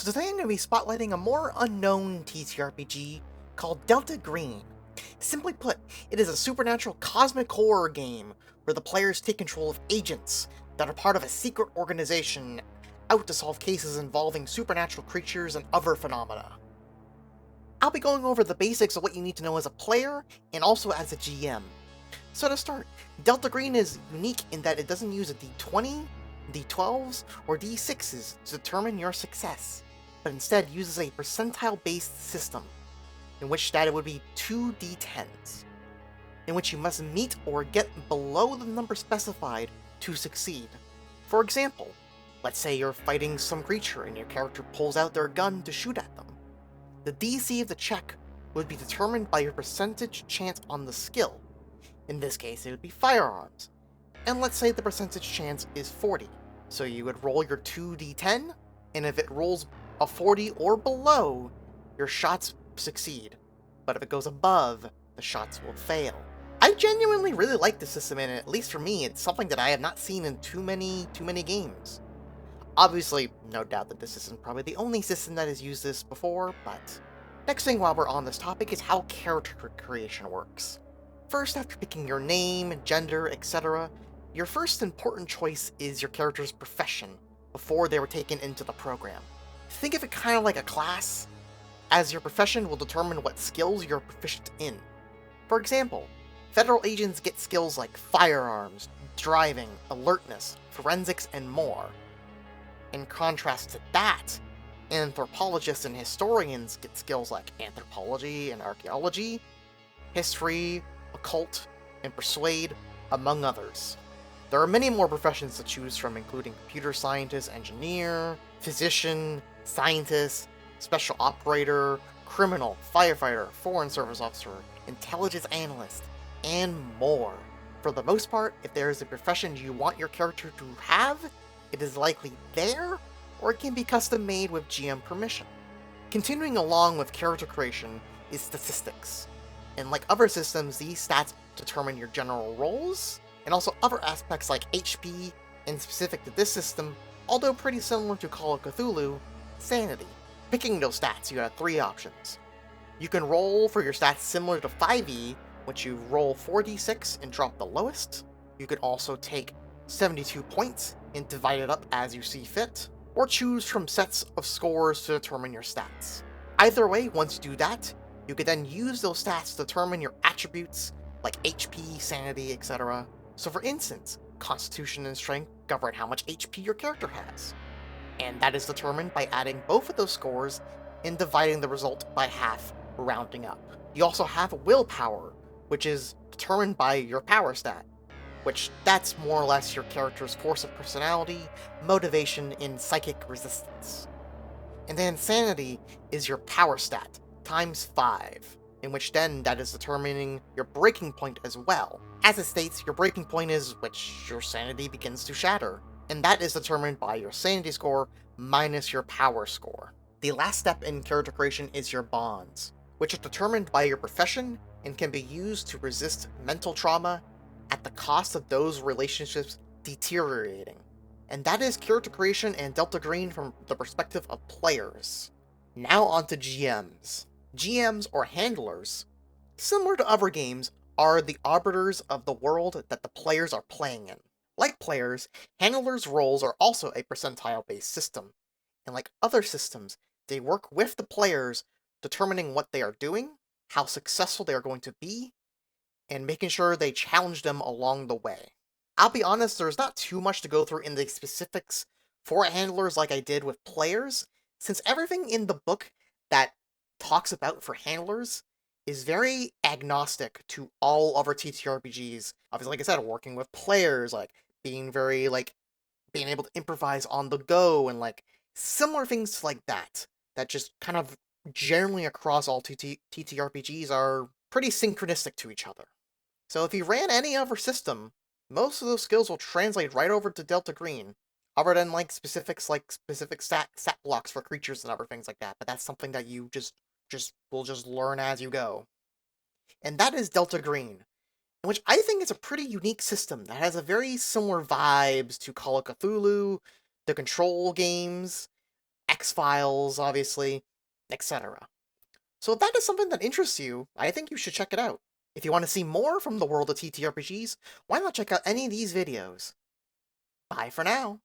So today I'm going to be spotlighting a more unknown TTRPG called Delta Green. Simply put, it is a supernatural cosmic horror game where the players take control of agents that are part of a secret organization out to solve cases involving supernatural creatures and other phenomena. I'll be going over the basics of what you need to know as a player and also as a GM. So to start, Delta Green is unique in that it doesn't use a d20, d12s, or d6s to determine your success, but instead uses a percentile-based system, in which that it would be 2d10s, in which you must meet or get below the number specified to succeed. For example, let's say you're fighting some creature and your character pulls out their gun to shoot at them. The DC of the check would be determined by your percentage chance on the skill. In this case, it would be firearms. And let's say the percentage chance is 40. So you would roll your 2d10, and if it rolls a 40 or below, your shots succeed. But if it goes above, the shots will fail. I genuinely really like this system, and at least for me, it's something that I have not seen in too many games. Obviously, no doubt that this isn't probably the only system that has used this before, but next thing while we're on this topic is how character creation works. First, after picking your name, gender, etc., your first important choice is your character's profession before they were taken into the program. Think of it kind of like a class, as your profession will determine what skills you're proficient in. For example, federal agents get skills like firearms, driving, alertness, forensics, and more. In contrast to that, anthropologists and historians get skills like anthropology and archaeology, history, occult, and persuade, among others. There are many more professions to choose from, including computer scientist, engineer, physician, scientist, special operator, criminal, firefighter, foreign service officer, intelligence analyst, and more. For the most part, if there is a profession you want your character to have, it is likely there, or it can be custom made with GM permission. Continuing along with character creation is statistics. And like other systems, these stats determine your general roles, and also other aspects like HP, and specific to this system, although pretty similar to Call of Cthulhu, sanity. Picking those stats, you have three options. You can roll for your stats similar to 5e, which you roll 4d6 and drop the lowest. You can also take 72 points and divide it up as you see fit, or choose from sets of scores to determine your stats. Either way, once you do that, you can then use those stats to determine your attributes, like HP, sanity, etc. So for instance, Constitution and Strength govern how much HP your character has. And that is determined by adding both of those scores and dividing the result by half, rounding up. You also have Willpower, which is determined by your power stat, which that's more or less your character's force of personality, motivation, and psychic resistance. And then Sanity is your power stat, times 5, in which then that is determining your breaking point as well. As it states, your breaking point is which your sanity begins to shatter, and that is determined by your sanity score minus your power score. The last step in character creation is your bonds, which are determined by your profession and can be used to resist mental trauma at the cost of those relationships deteriorating. And that is character creation and Delta Green from the perspective of players. Now on to GMs. GMs, or handlers, similar to other games, are the arbiters of the world that the players are playing in. Like players, handlers' roles are also a percentile-based system, and like other systems, they work with the players determining what they are doing, how successful they are going to be, and making sure they challenge them along the way. I'll be honest, there's not too much to go through in the specifics for handlers like I did with players, since everything in the book that talks about for handlers is very agnostic to all other TTRPGs. Obviously, like I said, working with players, like being very being able to improvise on the go, and like similar things like that just kind of generally across all TTRPGs are pretty synchronistic to each other. So if you ran any other system, most of those skills will translate right over to Delta Green, other than specifics like specific stat blocks for creatures and other things like that, but that's something that you will just learn as you go. And that is Delta Green, which I think is a pretty unique system that has a very similar vibes to Call of Cthulhu, the Control games, X-Files, obviously, etc. So if that is something that interests you, I think you should check it out. If you want to see more from the world of TTRPGs, why not check out any of these videos? Bye for now.